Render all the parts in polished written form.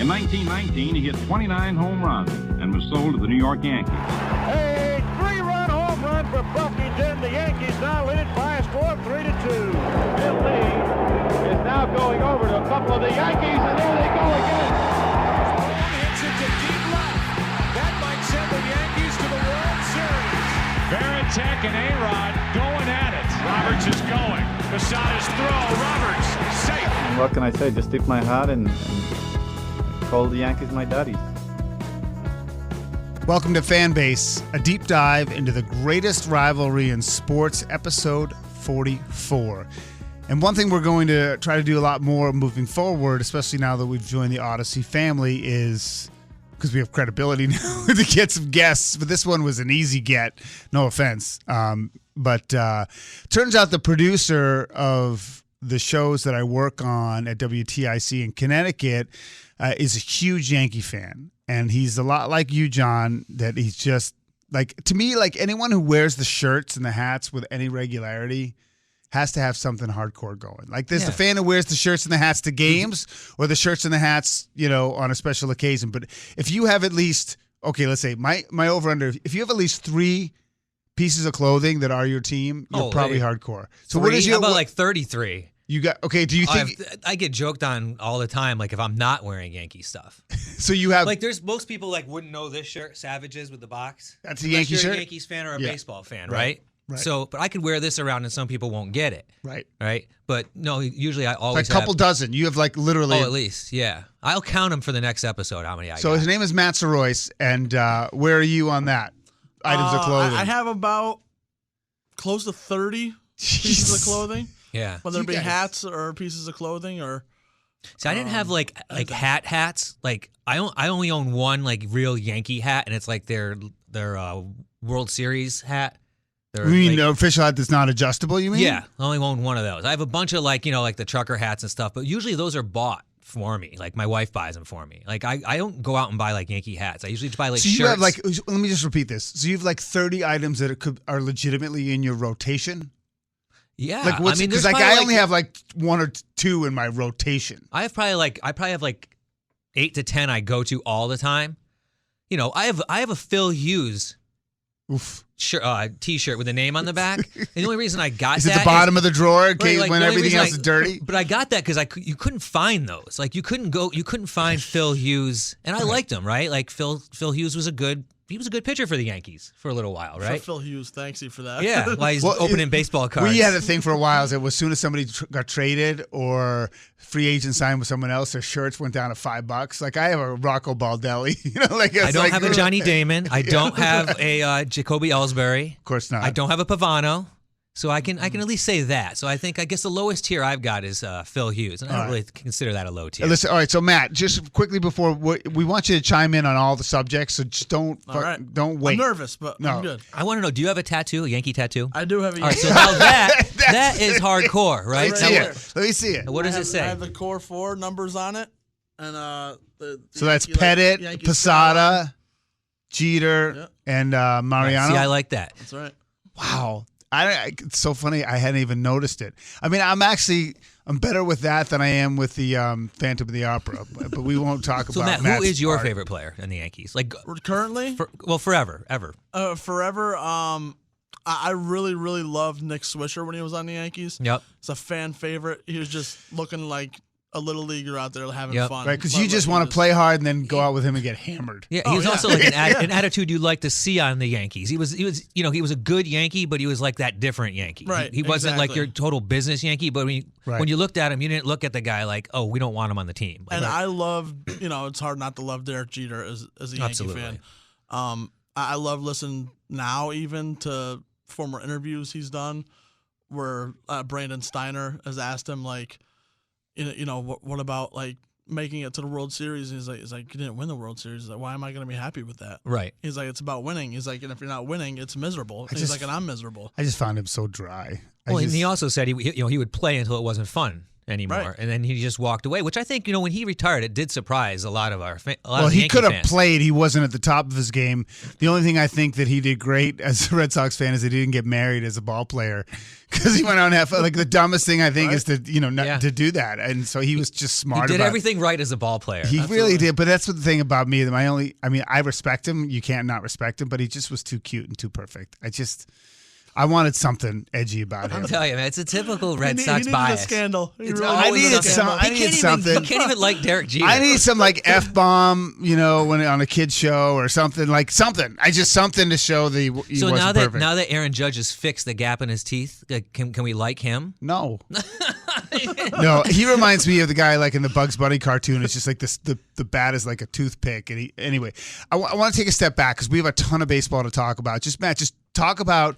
In 1919, he hit 29 home runs and was sold to the New York Yankees. A three-run home run for Buffington. The Yankees now lead it by a score of 3-2. Bill Lee is now going over to a couple of the Yankees, and there they go again. Hits it to deep left. That might send the Yankees to the World Series. Varitek and A-Rod going at it. Roberts is going. Posada's throw. Roberts safe. And what can I say? Just tip my hat and call the Yankees my daddies. Welcome to Fanbase, a deep dive into the greatest rivalry in sports, episode 44. And one thing we're going to try to do a lot more moving forward, especially now that we've joined the Odyssey family, is because we have credibility now to get some guests. But this one was an easy get, no offense. But turns out the producer of the shows that I work on at WTIC in Connecticut is a huge Yankee fan. And he's a lot like you, John, that he's just, like, to me, like anyone who wears the shirts and the hats with any regularity has to have something hardcore going. Like there's the fan who wears the shirts and the hats to games or the shirts and the hats, you know, on a special occasion. But if you have at least, okay, let's say my over-under, if you have at least 3 pieces of clothing that are your team, you're probably hardcore. So what is your... How about like 33? You got, okay, do you think... I get joked on all the time, like if I'm not wearing Yankee stuff. So you have... Like there's most people like wouldn't know this shirt, Savages with the box. That's a Yankee shirt? You're a Yankees fan or a baseball fan, right? Right. So, but I could wear this around and some people won't get it. Right. Right. But no, usually I always like a couple dozen. You have like literally... Oh, at least, yeah. I'll count them for the next episode, how many I got. So his name is Matt Sirois, and where are you on that? Items of clothing. I have about close to 30 pieces of clothing. Yeah. Whether it be hats or pieces of clothing or... See, I didn't have like hats. Like I only own one like real Yankee hat, and it's like their World Series hat. You mean the official hat that's not adjustable, you mean? Yeah, I only own one of those. I have a bunch of like, you know, like the trucker hats and stuff, but usually those are bought for me. Like my wife buys them for me. Like I don't go out and buy like Yankee hats. I usually just buy like shirts. So you have like, let me just repeat this. So you have like 30 items that are legitimately in your rotation? Yeah, like what's, because like I only have like 1 or 2 in my rotation. I probably have like 8 to 10 I go to all the time. You know, I have a Phil Hughes T-shirt with a name on the back. And the only reason I got is at the bottom of the drawer in case when everything else is dirty. But I got that because you couldn't find those. Like you couldn't find Phil Hughes, and I liked him, right? Like Phil Hughes was a good pitcher for the Yankees for a little while, right? For Phil Hughes, thanks you for that. Yeah, while he's opening baseball cards. We had a thing for a while is that as soon as somebody got traded or free agent signed with someone else, their shirts went down to $5. Like I have a Rocco Baldelli, you know, like I don't have a Johnny Damon. I don't have a Jacoby Ellsbury. Of course not. I don't have a Pavano. So I can at least say that. So I guess the lowest tier I've got is Phil Hughes, and I don't really consider that a low tier. Listen, all right. So Matt, just quickly before we want you to chime in on all the subjects, so just don't wait. I'm nervous, but I'm good. I want to know: do you have a tattoo, a Yankee tattoo? I do have a Yankee. Tattoo. All right, so now that is hardcore, right? Let me see it. What does it say? I have the core 4 numbers on it, and so that's Pettit, Posada, Jeter, and Mariano. See, I like that. That's right. Wow. It's so funny. I hadn't even noticed it. I mean, I'm better with that than I am with the Phantom of the Opera, but we won't talk about. So Matt, who is your favorite player in the Yankees? Like currently? Forever, ever. Forever. I really, really loved Nick Swisher when he was on the Yankees. Yep. It's a fan favorite. He was just looking like a little leaguer out there having fun. Right, because you just want to play hard and then go out with him and get hammered. Yeah, he was also like an attitude you like to see on the Yankees. He was you know, he was a good Yankee, but he was like that different Yankee. Right. He wasn't like your total business Yankee, but when you looked at him, you didn't look at the guy like, oh, we don't want him on the team. And I love, you know, it's hard not to love Derek Jeter as a Yankee fan. I love listening now even to former interviews he's done where Brandon Steiner has asked him like, you know, what about like making it to the World Series? And he's like, you didn't win the World Series. He's like, why am I going to be happy with that? Right. He's like, it's about winning. He's like, and if you're not winning, it's miserable. He's like, and I'm miserable. I just found him so dry. And he also said he would play until it wasn't fun anymore. Right. And then he just walked away, which I think, when he retired, it did surprise a lot of our Well, he could have played. He wasn't at the top of his game. The only thing I think that he did great as a Red Sox fan is that he didn't get married as a ball player, because he went on the dumbest thing I think is to to do that. And so he was just smart. He did everything right as a ball player. He really did. But that's the thing about me. That I respect him. You can't not respect him. But he just was too cute and too perfect. I wanted something edgy about him. I'm telling you, man, it's a typical Red Sox he bias. A scandal. I needed something. He can't even like Derek Jeter. I need some F-bomb, when on a kid show or something something. Something to show he wasn't perfect. Now that Aaron Judge has fixed the gap in his teeth, can we like him? No. No, he reminds me of the guy in the Bugs Bunny cartoon. It's just the bat is like a toothpick. And anyway, I want to take a step back because we have a ton of baseball to talk about. Matt, just talk about,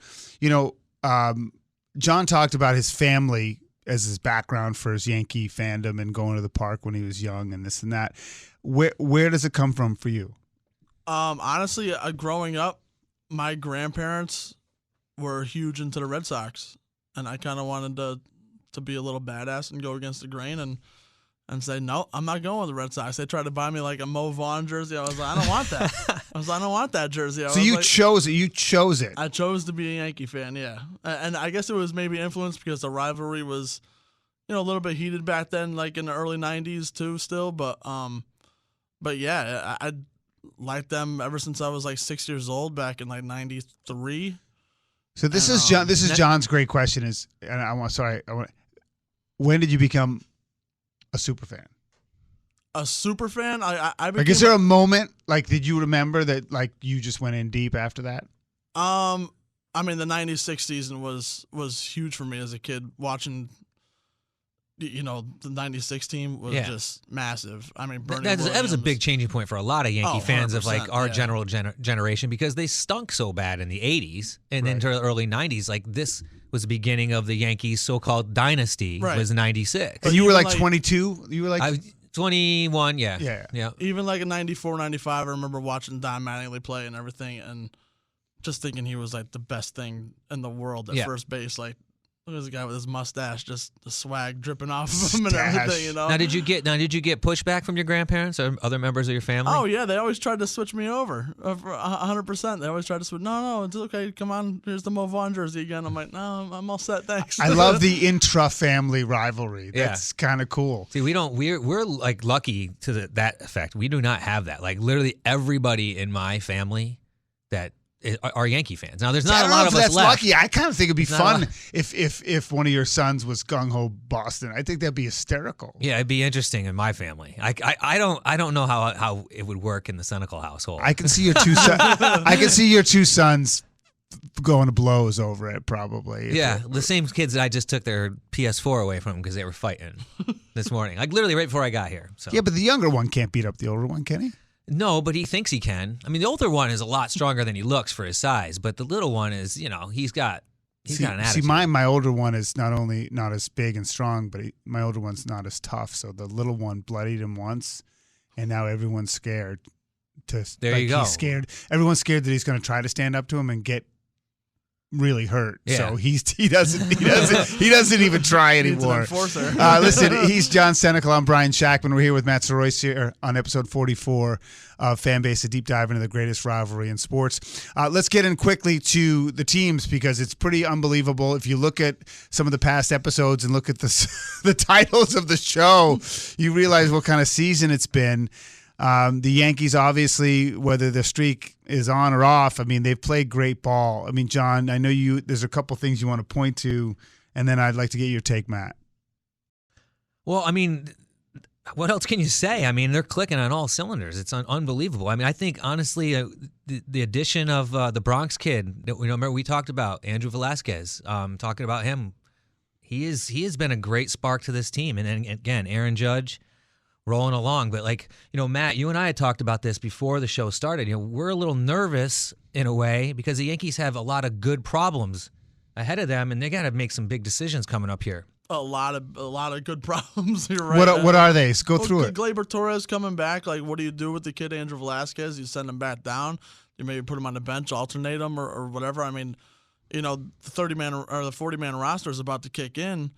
John talked about his family as his background for his Yankee fandom and going to the park when he was young and this and that. Where does it come from for you? Honestly, growing up, my grandparents were huge into the Red Sox, and I kind of wanted to be a little badass and go against the grain and say, no, I'm not going with the Red Sox. They tried to buy me a Mo Vaughn jersey. I was like, I don't want that. I don't want that jersey. So you chose it. You chose it. I chose to be a Yankee fan, yeah. And I guess it was maybe influenced because the rivalry was, a little bit heated back then, in the early 90s too still. But yeah, I liked them ever since I was 6 years old back in 93. So this is John. This is John's great question. When did you become a super fan? A super fan? I became, is there a moment did you remember that you just went in deep after that? The 96 season was huge for me as a kid. Watching the 96 team was just massive. That was a big changing point for a lot of Yankee fans of our generation, because they stunk so bad in the 80s and then to the early 90s. This was the beginning of the Yankees' so-called dynasty. Was 96. And you were 22? You were 21, yeah. Even in 94, 95, I remember watching Don Mattingly play and everything and just thinking he was the best thing in the world at first base. Look at this guy with his mustache, just the swag dripping off of him and everything, Now, did you get pushback from your grandparents or other members of your family? Oh yeah, they always tried to switch me over, 100%. They always tried to switch. No, it's okay. Come on, here's the Mo Vaughn jersey again. I'm like, no, I'm all set. Thanks. I love the intra-family rivalry. That's kind of cool. See, we're lucky to that effect. We do not have that. Literally everybody in my family that are Yankee fans. Now, there's not a lot of us left. That's lucky. I kind of think it'd be fun if one of your sons was gung-ho Boston. I think that'd be hysterical. Yeah, it'd be interesting in my family. I don't know how it would work in the Senecal household. I can see your two I can see your two sons going to blows over it, probably. Yeah, the same kids that I just took their PS4 away from because they were fighting this morning. Literally right before I got here. So. Yeah, but the younger one can't beat up the older one, can he? No, but he thinks he can. The older one is a lot stronger than he looks for his size, but the little one is, he's got an attitude. See, my older one is not only not as big and strong, but my older one's not as tough. So the little one bloodied him once, and now everyone's scared. There you go. He's scared. Everyone's scared that he's going to try to stand up to him and get really hurt. Yeah. So he doesn't even try anymore. Listen, he's John Senecal. I'm Brian Shackman. We're here with Matt Sirois here on episode 44 of Fanbase, a deep dive into the greatest rivalry in sports. Let's get in quickly to the teams because it's pretty unbelievable. If you look at some of the past episodes and look at the titles of the show, you realize what kind of season it's been. The Yankees, obviously, whether the streak is on or off, they've played great ball. John, I know there's a couple things you want to point to, and then I'd like to get your take, Matt. Well, what else can you say? They're clicking on all cylinders. It's unbelievable. I think, honestly, the addition of the Bronx kid, that remember we talked about, Andrew Velasquez, talking about him, he has been a great spark to this team. And then, again, Aaron Judge, rolling along. But Matt, you and I had talked about this before the show started. We're a little nervous in a way because the Yankees have a lot of good problems ahead of them, and they got to make some big decisions coming up here. A lot of good problems. You're right. What are they? Go through it. Gleyber Torres coming back. What do you do with the kid Andrew Velasquez? You send him back down. You maybe put him on the bench, alternate him, or whatever. The 30-man or the 40-man roster is about to kick in.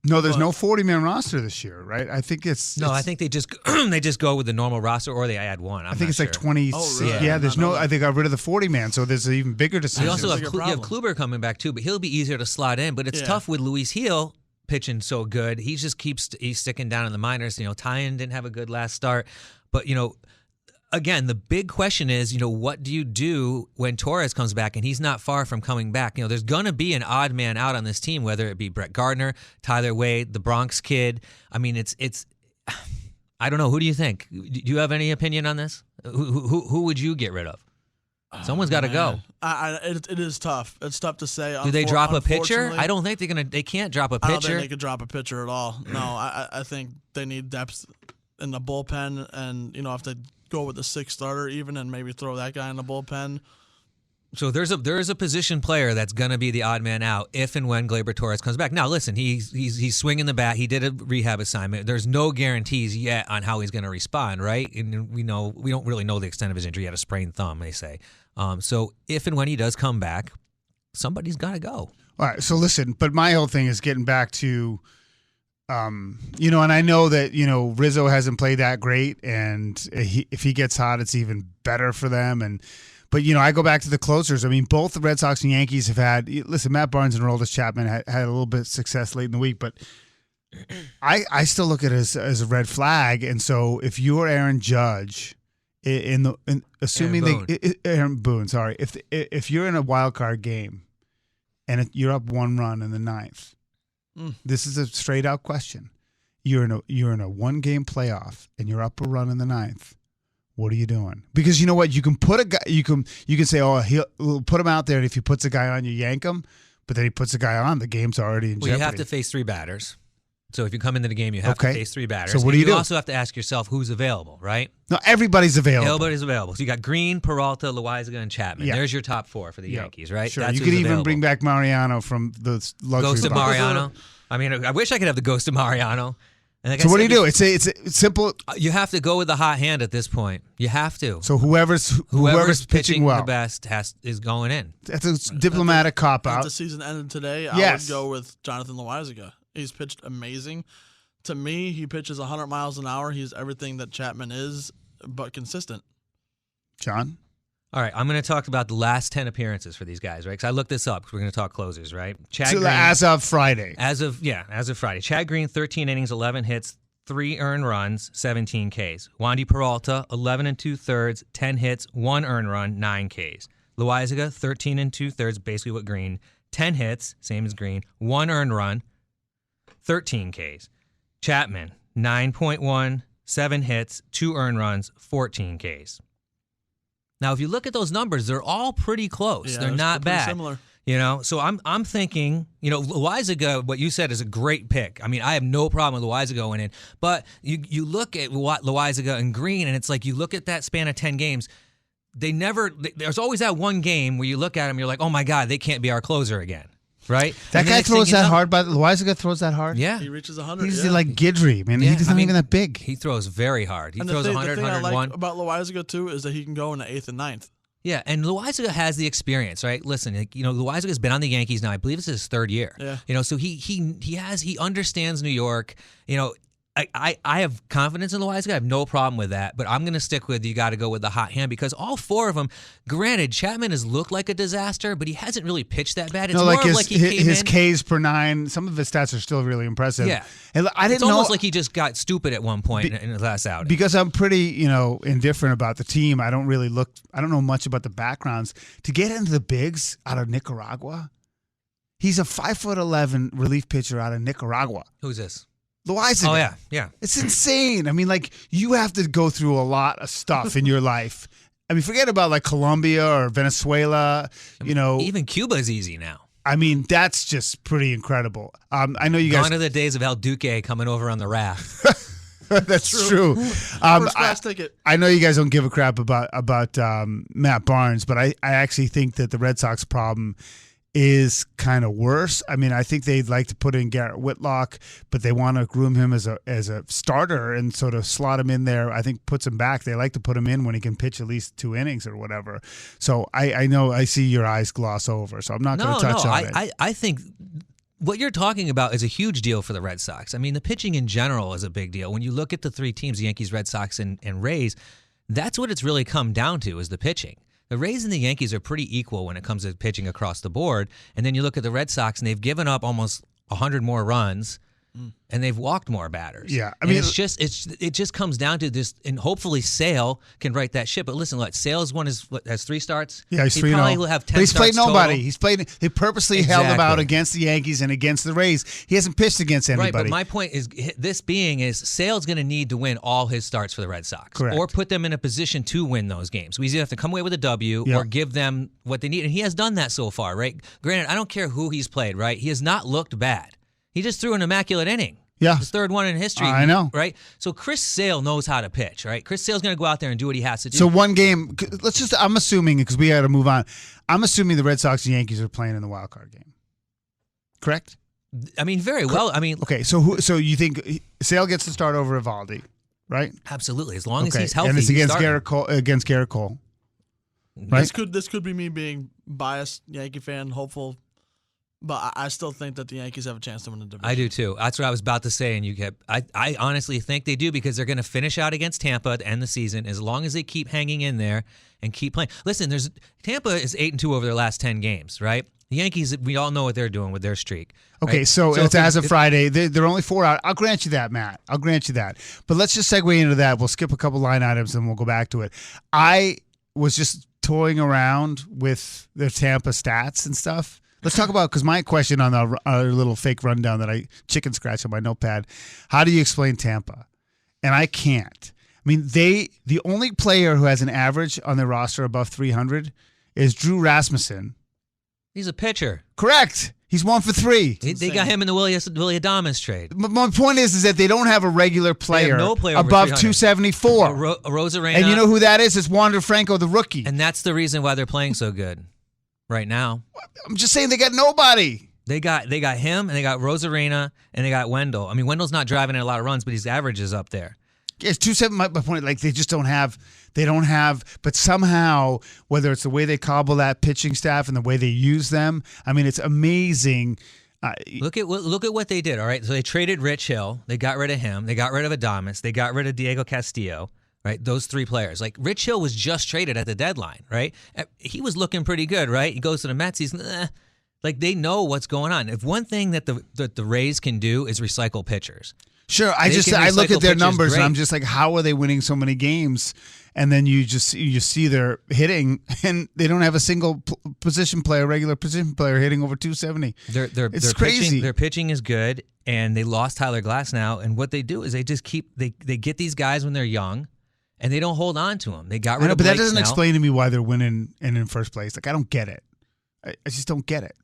No, there's no 40-man roster this year, right? I think I think they just they just go with the normal roster, or they add one. I think it's like 26. Oh, really? Yeah, there's they got rid of the 40-man, so there's an even bigger decision. You also have Kluber coming back too, but he'll be easier to slot in. But it's tough with Luis Gil pitching so good. He just he's sticking down in the minors. Tyon didn't have a good last start, but again, the big question is, what do you do when Torres comes back and he's not far from coming back? There's going to be an odd man out on this team, whether it be Brett Gardner, Tyler Wade, the Bronx kid. I mean, it's I don't know. Who do you think? Do you have any opinion on this? Who would you get rid of? Someone's got to go. It is tough. It's tough to say. Do they drop a pitcher? I don't think they can't drop a pitcher. I don't think they could drop a pitcher at all. No, I think they need depth in the bullpen, and if they go with the 6th starter even and maybe throw that guy in the bullpen. So there is a position player that's going to be the odd man out if and when Gleyber Torres comes back. Now listen, he's swinging the bat. He did a rehab assignment. There's no guarantees yet on how he's going to respond, right? And we don't really know the extent of his injury. He had a sprained thumb, they say. So if and when he does come back, somebody's got to go. All right. So listen, but my whole thing is getting back to and I know that, Rizzo hasn't played that great, and if he gets hot, it's even better for them. But I go back to the closers. I mean, both the Red Sox and Yankees have had, listen, Matt Barnes and Aroldis Chapman had a little bit of success late in the week, but I still look at it as a red flag. And so if you're Aaron Judge, assuming Aaron Boone, sorry, if you're in a wild card game and you're up 1 run in the 9th, this is a straight out question. You're in a 1-game playoff and you're up a run in the 9th. What are you doing? Because you know what, you can put a guy. You can say, we'll put him out there, and if he puts a guy on, you yank him. But then he puts a guy on, the game's already in jeopardy. You have to face 3 batters. So if you come into the game, you have to face 3 batters. So what do you do? You also have to ask yourself who's available, right? No, everybody's available. Everybody's available. So you got Green, Peralta, Loaizaga, and Chapman. Yeah. There's your top 4 for the Yankees, right? Sure. You could even bring back Mariano from the luxury Ghost of Mariano. I mean, I wish I could have the Ghost of Mariano. So what do you do? It's simple. You have to go with the hot hand at this point. You have to. So whoever's pitching well, the best is going in. That's a diplomatic cop out. If the season ended today, I would go with Jonathan Loaizaga. He's pitched amazing. To me, he pitches 100 miles an hour. He's everything that Chapman is, but consistent. John? All right, I'm going to talk about the last 10 appearances for these guys, right? Because I looked this up because we're going to talk closers, right? Green, as of Friday. As of Friday. Chad Green, 13 innings, 11 hits, 3 earned runs, 17 Ks. Wandy Peralta, 11 2/3, 10 hits, 1 earned run, 9 Ks. Loaizaga, 13 2/3, basically what Green, 10 hits, same as Green, 1 earned run, 13 Ks. Chapman, 9.1, 7 hits, 2 earned runs, 14 Ks. Now, if you look at those numbers, they're all pretty close. They're not bad. Similar. So I'm thinking, Loaizaga, what you said is a great pick. I mean, I have no problem with Loaizaga going in. But you look at Loaizaga and Green, and it's like you look at that span of 10 games, there's always that one game where you look at them, you're like, oh, my God, they can't be our closer again. Right? That guy throws that hard, but Loaizaga throws that hard? Yeah. He reaches 100. He's like Guidry, man. He's not even that big. He throws very hard. He throws 100, the thing 101. I like about Loaizaga, too, is that he can go in the 8th and 9th. Yeah, and Loaizaga has the experience, right? Listen, Loaizaga has been on the Yankees now. I believe it's his 3rd year. Yeah. So he understands New York. I have confidence in Loaizaga. I have no problem with that. But I'm going to stick with you got to go with the hot hand because all 4 of them, granted, Chapman has looked like a disaster, but he hasn't really pitched that bad. It's more like he came his in. Ks per 9, some of his stats are still really impressive. Yeah. And it's almost like he just got stupid at one point in his last outing. Because I'm pretty, indifferent about the team. I don't know much about the backgrounds. To get into the bigs out of Nicaragua, he's a 5'11" relief pitcher out of Nicaragua. Who's this? Loaizaga. Oh, yeah. It's insane. I mean, you have to go through a lot of stuff in your life. I mean, forget about Colombia or Venezuela, Even Cuba is easy now. I mean, that's just pretty incredible. I know you guys. Gone are the days of El Duque coming over on the raft. That's true. First class ticket. I know you guys don't give a crap about Matt Barnes, but I actually think that the Red Sox problem is kind of worse. I mean, I think they'd like to put in Garrett Whitlock, but they want to groom him as a starter and sort of slot him in there. I think puts him back. They like to put him in when he can pitch at least 2 innings or whatever. So I know I see your eyes gloss over, so I'm not going to touch on it. I think what you're talking about is a huge deal for the Red Sox. I mean, the pitching in general is a big deal. When you look at the three teams, Yankees, Red Sox, and Rays, that's what it's really come down to is the pitching. The Rays and the Yankees are pretty equal when it comes to pitching across the board. And then you look at the Red Sox, and they've given up almost 100 more runs, and they've walked more batters. Yeah, I mean, it just comes down to this, and hopefully Sale can right that ship. But listen, Sale's has 3 starts. Yeah, he's 3-0. He probably will have 10 but he's played starts nobody. total. He purposely held him out against the Yankees and against the Rays. He hasn't pitched against anybody. Right, but my point is Sale's going to need to win all his starts for the Red Sox. Correct. Or put them in a position to win those games. We either have to come away with a W or give them what they need. And he has done that so far, right? Granted, I don't care who he's played, right? He has not looked bad. He just threw an immaculate inning. Yeah. His third one in history. I know. Right? So Chris Sale knows how to pitch, right? Chris Sale's going to go out there and do what he has to do. So one game, I'm assuming, because we got to move on, I'm assuming the Red Sox and Yankees are playing in the wild card game. Correct? I mean, very well. I mean, okay, so you think Sale gets to start over Evaldi, right? Absolutely. As long as he's healthy. And it's against Garrett Cole. Right? This could be me being biased Yankee fan, hopeful. But I still think that the Yankees have a chance to win the division. I do too. That's what I was about to say, and I honestly think they do because they're going to finish out against Tampa to end the season as long as they keep hanging in there and keep playing. Listen, Tampa is 8-2 over their last 10 games, right? The Yankees, we all know what they're doing with their streak. Okay, right? so it's as of Friday. They're only 4 out. I'll grant you that, Matt. I'll grant you that. But let's just segue into that. We'll skip a couple line items and we'll go back to it. I was just toying around with their Tampa stats and stuff. Let's talk about, because my question on our little fake rundown that I chicken scratch on my notepad, how do you explain Tampa? And I can't. I mean, the only player who has an average on their roster above 300 is Drew Rasmussen. He's a pitcher. Correct. He's 1 for 3. They got him in the Willie Adames trade. My point is that they don't have a regular player, no player above 274. Rosarena. And you know who that is? It's Wander Franco, the rookie. And that's the reason why they're playing so good right now. I'm just saying they got nobody. They got him, and they got Rosarena, and they got Wendell. I mean, Wendell's not driving in a lot of runs, but his average is up there. Yes, 270. My point, they just don't have. They don't have. But somehow, whether it's the way they cobble that pitching staff and the way they use them, I mean, it's amazing. Look at what they did. All right, so they traded Rich Hill. They got rid of him. They got rid of Adames. They got rid of Diego Castillo. Right, those 3 players. Like Rich Hill was just traded at the deadline. Right, he was looking pretty good. Right, he goes to the Mets. He's like they know what's going on. If one thing that the Rays can do is recycle pitchers. Sure, I look at their numbers and I'm just like, how are they winning so many games? And then you see they're hitting, and they don't have a single regular position player hitting over 270. It's crazy. Their pitching is good, and they lost Tyler Glass now. And what they do is they just they get these guys when they're young. And they don't hold on to him. They got rid of Blake But that doesn't Snell. explain to me why they're winning and in first place. Like, I don't get it. I just don't get it.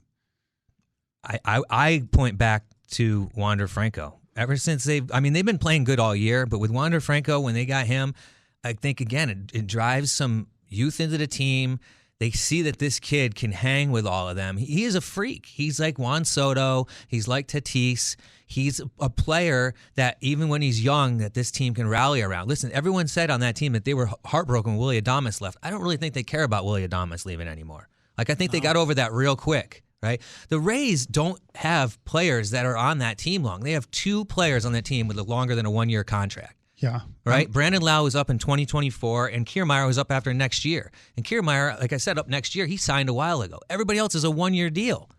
I point back to Wander Franco. Ever since they've been playing good all year, but with Wander Franco, when they got him, I think, again, it drives some youth into the team. They see that this kid can hang with all of them. He is a freak. He's like Juan Soto. He's like Tatis. He's a player that even when he's young, that this team can rally around. Listen, everyone said on that team that they were heartbroken when Willie Adames left. I don't really think they care about Willie Adames leaving anymore. Like, I think they got over that real quick, right? The Rays don't have players that are on that team long. They have 2 players on that team with longer than a 1-year contract. Yeah. Right? Brandon Lau is up in 2024, and Kiermaier was up after next year. And Kiermaier, like I said, up next year, he signed a while ago. Everybody else is a 1-year deal.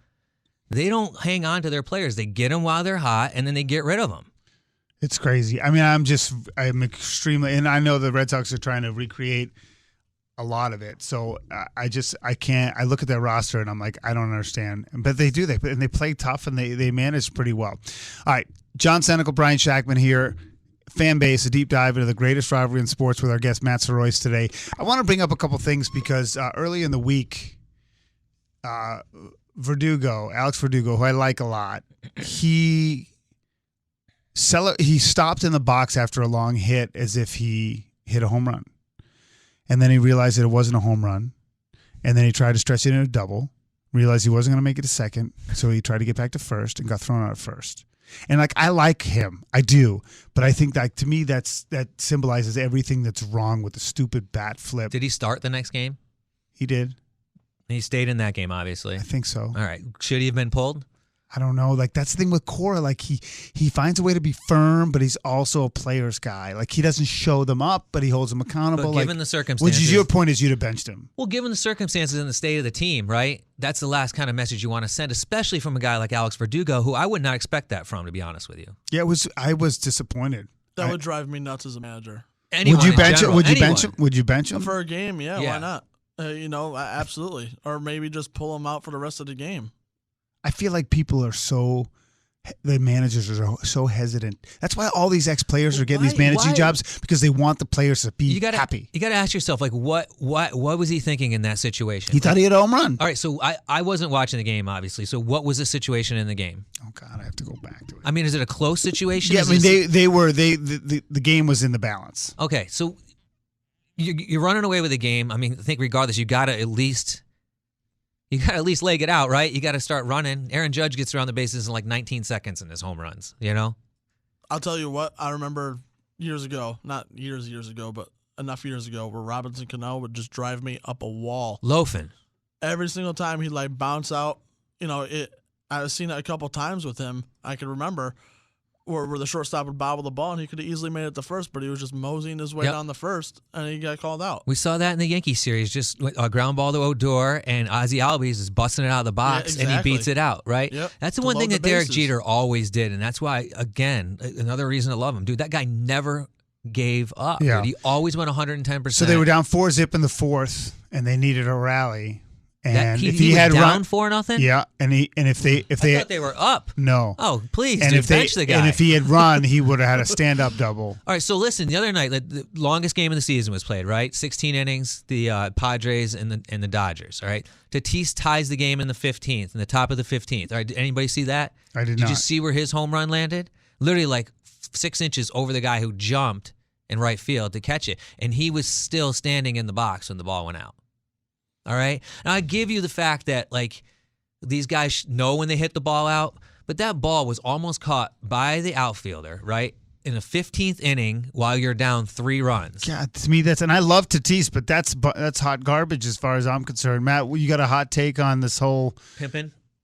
They don't hang on to their players. They get them while they're hot, and then they get rid of them. It's crazy. I mean, I'm extremely, and I know the Red Sox are trying to recreate a lot of it. So I can't. I look at their roster and I'm like, I don't understand. But they do. They play tough and they manage pretty well. All right, John Senecal, Brian Shackman here. Fan base, a deep dive into the greatest rivalry in sports with our guest Matt Sirois today. I want to bring up a couple things because early in the week, Alex Verdugo, who I like a lot, he stopped in the box after a long hit as if he hit a home run. And then he realized that it wasn't a home run. And then he tried to stretch it into a double, realized he wasn't going to make it to second, so he tried to get back to first and got thrown out at first. And I like him. I do. But I think that, to me, that symbolizes everything that's wrong with the stupid bat flip. Did he start the next game? He did. He stayed in that game, obviously. I think so. All right. Should he have been pulled? I don't know. Like, that's the thing with Cora. Like, he finds a way to be firm, but he's also a player's guy. Like, he doesn't show them up, but he holds them accountable. But given the circumstances, which is your point, is you'd have benched him. Well, given the circumstances and the state of the team, right? That's the last kind of message you want to send, especially from a guy like Alex Verdugo, who I would not expect that from, to be honest with you. Yeah, I was disappointed. That would drive me nuts as a manager. Anyone would you bench him? Would you bench him for a game? Yeah. Yeah. Why not? Absolutely. Or maybe just pull him out for the rest of the game. I feel like the managers are so hesitant. That's why all these ex-players are getting these managing jobs, because they want the players to be happy. You got to ask yourself, like, what was he thinking in that situation? He thought he had a home run. All right, so I wasn't watching the game, obviously. So what was the situation in the game? Oh God, I have to go back to it. I mean, is it a close situation? Yeah, I mean, the game was in the balance. Okay, so you're running away with the game. I mean, I think regardless, you got to at least leg it out, right? You got to start running. Aaron Judge gets around the bases in like 19 seconds in his home runs, you know? I'll tell you what, I remember years ago, not years ago, but enough years ago, where Robinson Cano would just drive me up a wall. Loafing. Every single time he'd like bounce out, I've seen it a couple times with him. I can remember where the shortstop would bobble the ball, and he could have easily made it to first, but he was just moseying his way down the first, and he got called out. We saw that in the Yankee series, just a ground ball to Odor, and Ozzie Albies is busting it out of the box, and he beats it out, right? Yep. That's the one thing that Derek Jeter always did, and that's why, again, another reason to love him. Dude, that guy never gave up. Yeah. Dude. He always went 110%. So they were down 4-0 in the fourth, and they needed a rally. And if he was had down 4-0, yeah, and if they I thought they were up. No. Oh, please, and dude, if bench the guy. And if he had run, he would have had a stand-up double. All right, so listen, the other night, the longest game of the season was played, right? 16 innings, the Padres and the Dodgers, all right? Tatis ties the game in the 15th, in the top of the 15th. All right, did anybody see that? I did not. Did you see where his home run landed? Literally like 6 inches over the guy who jumped in right field to catch it, and he was still standing in the box when the ball went out. All right? Now, I give you the fact that, like, these guys know when they hit the ball out, but that ball was almost caught by the outfielder, right, in the 15th inning while you're down 3 runs. Yeah, to me, and I love Tatis, but that's hot garbage as far as I'm concerned. Matt, you got a hot take on this whole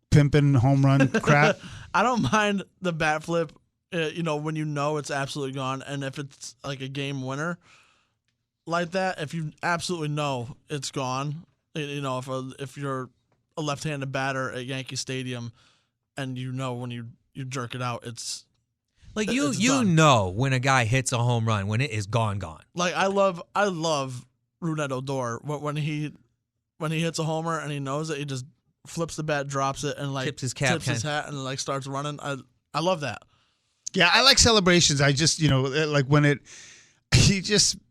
pimping home run crap? I don't mind the bat flip, when you know it's absolutely gone, and if it's like a game winner like that, if you absolutely know it's gone. If you're a left-handed batter at Yankee Stadium, and when you jerk it out, it's like it's you done. know when a guy hits a home run when it is gone. Like I love Rougned Odor when he hits a homer and he knows it, he just flips the bat, drops it, and like tips his cap, tips his hat, and like starts running. I love that. Yeah, I like celebrations. I just like when it.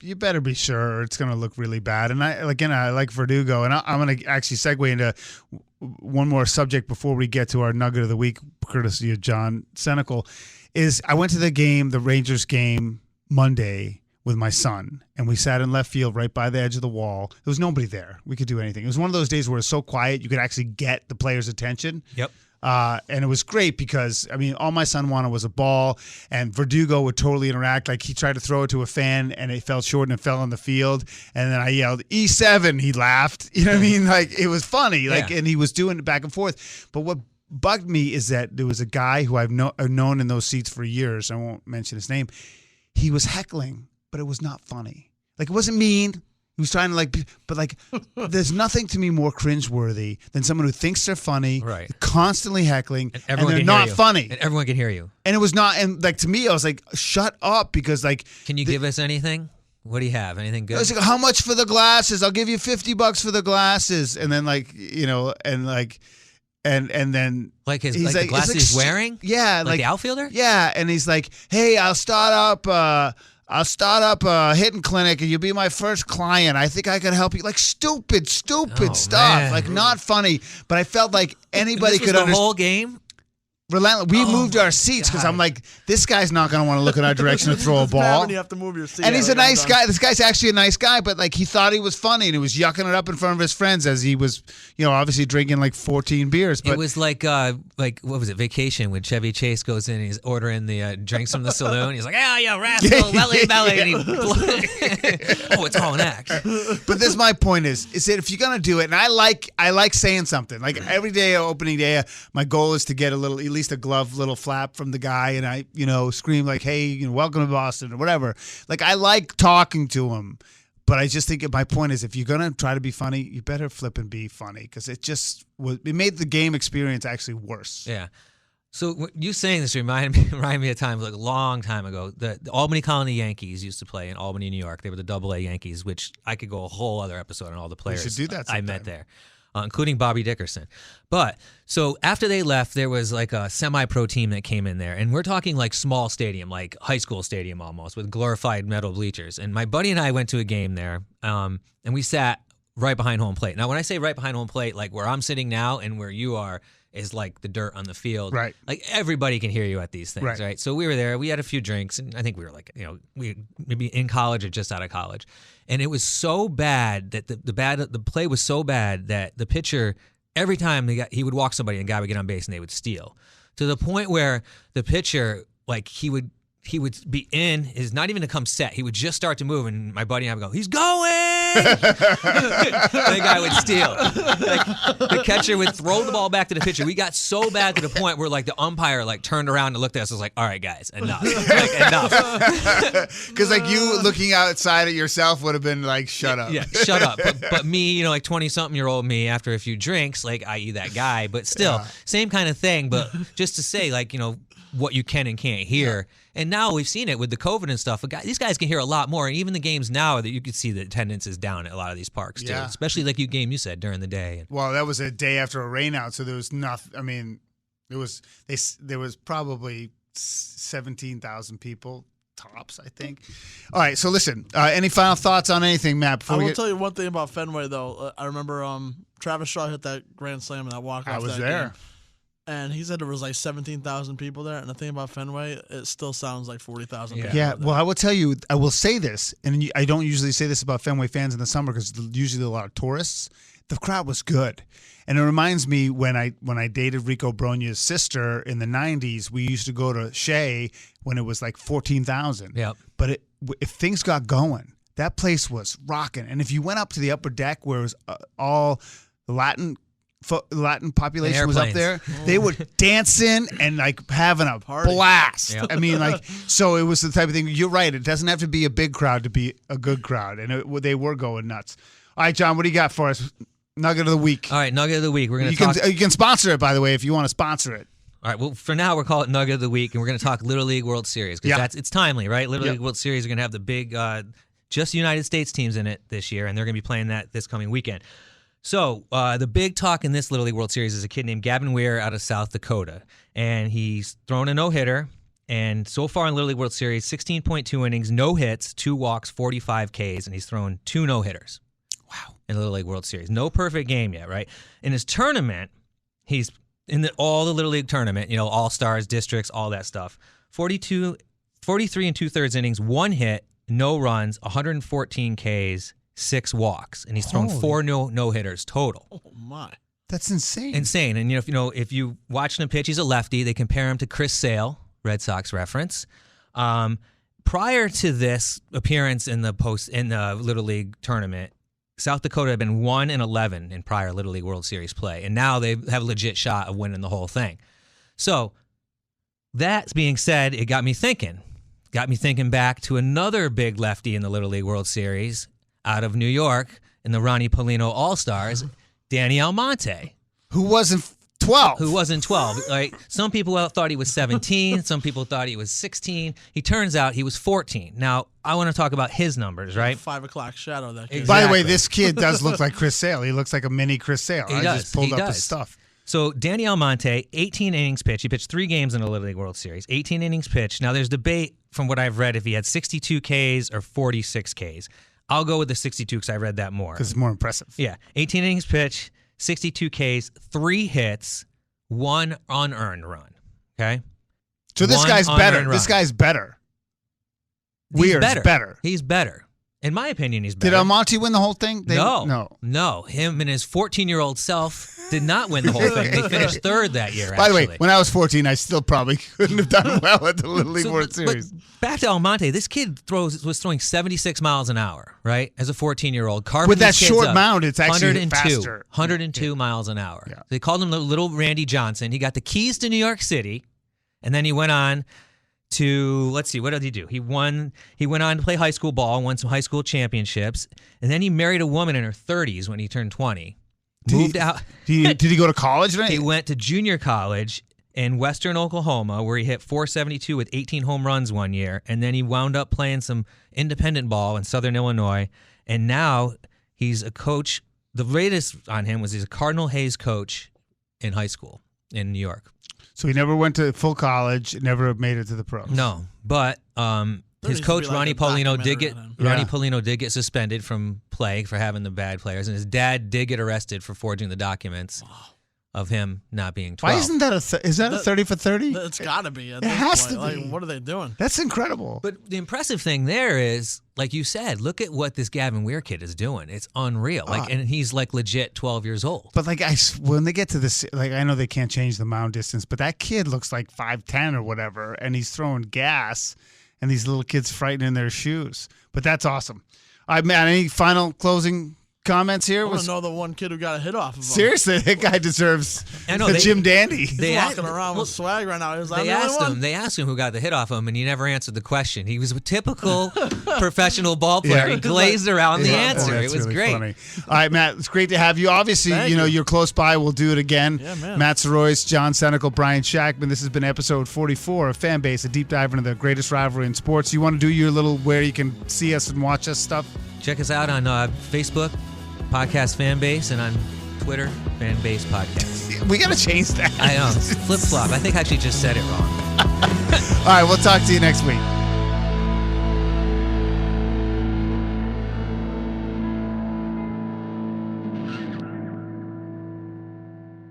You better be sure it's going to look really bad. And I like Verdugo, and I'm going to actually segue into one more subject before we get to our nugget of the week, courtesy of John Senecal. Is I went to the Rangers game Monday with my son, and we sat in left field right by the edge of the wall. There was nobody there. We could do anything. It was one of those days where it's so quiet you could actually get the players' attention. Yep. And it was great because, all my son wanted was a ball, and Verdugo would totally interact. Like, he tried to throw it to a fan, and it fell short and it fell on the field. And then I yelled, E7. He laughed. You know what I mean? Like, it was funny. And he was doing it back and forth. But what bugged me is that there was a guy who I've known in those seats for years. I won't mention his name. He was heckling, but it was not funny. Like, it wasn't mean. He was trying to there's nothing to me more cringeworthy than someone who thinks they're funny, right, constantly heckling, and they're not funny. And everyone can hear you. And it was not, and like to me, I was like, shut up, because like. Can you give us anything? What do you have? Anything good? I was like, how much for the glasses? I'll give you $50 for the glasses. And then and then. Like he's the glasses he's wearing? Yeah. Like the outfielder? Yeah. And he's like, hey, I'll start up a hitting clinic, and you'll be my first client. I think I could help you. Like stupid stuff. Man. Like not funny. But I felt like anybody could understand. understand. The whole game? relentless. We moved our seats because I'm like, this guy's not going to want to look in our direction to throw a ball. You have to move your seat. And he's a nice guy. This guy's actually a nice guy, but like he thought he was funny and he was yucking it up in front of his friends as he was, obviously drinking like 14 beers. But it was like what was it? Vacation when Chevy Chase goes in and he's ordering the drinks from the saloon. He's like, "Yeah, rascal, belly, belly," and he oh, it's all an act. But this my point is that if you're gonna do it, and I like saying something. Like every day, opening day, my goal is to get at least a glove little flap from the guy, and I scream like, "Hey, welcome to Boston," or whatever. Like I like talking to him, but I just think my point is if you're gonna try to be funny, you better flip and be funny because it made the game experience actually worse. Yeah. So you saying this reminded me of times like a long time ago. The Albany Colony Yankees used to play in Albany, New York. They were the Double-A Yankees, which I could go a whole other episode on all the players we should do that sometime. I met there, including Bobby Dickerson. But so after they left, there was like a semi-pro team that came in there, and we're talking like small stadium, like high school stadium almost, with glorified metal bleachers. And my buddy and I went to a game there, and we sat right behind home plate. Now, when I say right behind home plate, like where I'm sitting now and where you are is like the dirt on the field. Right. Like everybody can hear you at these things, right? Right? So we were there. We had a few drinks, and I think we were like, we maybe in college or just out of college. And it was so bad that the play was so bad that the pitcher, every time he would walk somebody and the guy would get on base and they would steal. To the point where the pitcher, like he would be not even to come set. He would just start to move, and my buddy and I would go, "He's going!" The guy would steal. Like, the catcher would throw the ball back to the pitcher. We got so bad to the point where like the umpire like turned around and looked at us and was like, "All right, guys, enough." Like, enough. Because like you looking outside at yourself would have been like, "Shut up." Yeah, shut up. But me, like 20-something-year-old me, after a few drinks, like i.e. that guy, but still, same kind of thing. But just to say, like, what you can and can't hear. Yeah. And now we've seen it with the COVID and stuff. These guys can hear a lot more. And even the games now that you can see the attendance is down at a lot of these parks too, especially like game you said during the day. Well, that was a day after a rainout, so there was nothing. I mean, there was probably 17,000 people tops, I think. All right, so listen. Any final thoughts on anything, Matt? I will tell you one thing about Fenway though. I remember Travis Shaw hit that grand slam and that walk off. I was there. Game. And he said there was like 17,000 people there. And the thing about Fenway, it still sounds like 40,000 people. Yeah, well, I will tell you, I will say this, and I don't usually say this about Fenway fans in the summer because usually a lot of tourists. The crowd was good. And it reminds me when I dated Rico Brogna's sister in the 90s, we used to go to Shea when it was like 14,000. Yep. But if things got going, that place was rocking. And if you went up to the upper deck where it was all the Latin population was up there, they were dancing and like having a blast. Yep. I mean, like, so it was the type of thing. You're right. It doesn't have to be a big crowd to be a good crowd. And they were going nuts. All right, John, what do you got for us? Nugget of the week. All right, Nugget of the week. We're going to talk. You can sponsor it, by the way, if you want to sponsor it. All right, well, for now, we'll call it Nugget of the Week, and we're going to talk Little League World Series because it's timely, right? Little League World Series are going to have the big, just United States teams in it this year, and they're going to be playing that this coming weekend. So the big talk in this Little League World Series is a kid named Gavin Weir out of South Dakota, and he's thrown a no-hitter, and so far in Little League World Series, 16.2 innings, no hits, 2 walks, 45 Ks, and he's thrown 2 no-hitters. Wow. In the Little League World Series. No perfect game yet, right? In his tournament, he's in all the Little League tournament, all-stars, districts, all that stuff. 43 and 2/3 innings, 1 hit, no runs, 114 Ks, 6 walks, and he's thrown 4 no-hitters total. Oh my, that's insane! Insane. And if you watch him pitch, he's a lefty. They compare him to Chris Sale, Red Sox reference. Prior to this appearance in the Little League tournament, South Dakota had been 1-11 in prior Little League World Series play, and now they have a legit shot of winning the whole thing. So that being said, it got me thinking. Got me thinking back to another big lefty in the Little League World Series out of New York in the Ronnie Paulino All-Stars, Danny Almante. Who wasn't 12. Who wasn't 12. Like, some people thought he was 17. Some people thought he was 16. He turns out he was 14. Now, I want to talk about his numbers, right? 5 o'clock shadow. That kid. Exactly. By the way, this kid does look like Chris Sale. He looks like a mini Chris Sale. He I does. just pulled up his stuff. So Danny Almante, 18 innings pitched. He pitched 3 games in the Little League World Series. 18 innings pitched. Now, there's debate from what I've read if he had 62 Ks or 46 Ks. I'll go with the 62 because I read that more. Because it's more impressive. Yeah. 18 innings pitched, 62 Ks, 3 hits, 1 unearned run. Okay. So this One guy's better. unearned This run. guy's better. He's Weir's better. He's better. In my opinion, he's better. Did Almante win the whole thing? No. Him and his 14-year-old self did not win the whole thing. They finished third that year, By the way, actually. when I was 14, I still probably couldn't have done well at the Little League World Series. But back to Almante, this kid was throwing 76 miles an hour, right? As a 14-year-old. With that short mound, it's actually faster. 102 miles an hour. Yeah. They called him Little Randy Johnson. He got the keys to New York City, and then he went on to, let's see, what did he do? He went on to play high school ball, won some high school championships, and then he married a woman in her 30s when he turned 20. Moved out. Did he go to college? He went to junior college in Western Oklahoma, where he hit .472 with 18 home runs one year, and then he wound up playing some independent ball in Southern Illinois, and now he's a coach. The latest on him was he's a Cardinal Hayes coach in high school in New York. So he never went to full college, never made it to the pros. No, but his coach Ronnie Paulino did get suspended from play for having the bad players, and his dad did get arrested for forging the documents of him not being 12. Why isn't that is that a 30 for 30? It's got to be. It has to be. Like, what are they doing? That's incredible. But the impressive thing there is, like you said, look at what this Gavin Weir kid is doing. It's unreal. And he's like legit 12 years old. But like when they get to this, like I know they can't change the mound distance, but that kid looks like 5'10" or whatever, and he's throwing gas, and these little kids frightened in their shoes. But that's awesome. All right, man. Any final closing comments here? I want to know the one kid who got a hit off of him. Seriously, that guy deserves the Jim Dandy. He's walking around with swag right now. They asked him who got the hit off him, and he never answered the question. He was a typical professional ball player. He glazed around the answer. It was really great. Funny. All right, Matt, it's great to have you. Obviously, you're close by. We'll do it again. Yeah, man. Matt Sirois, John Senecal, Brian Shackman. This has been episode 44 of Fanbase, a deep dive into the greatest rivalry in sports. You want to do your little where you can see us and watch us stuff? Check us out on Facebook, Podcast Fanbase, and on Twitter, Fanbase Podcast. We got to change that. I know. Flip-flop. I think I actually just said it wrong. All right, we'll talk to you next week.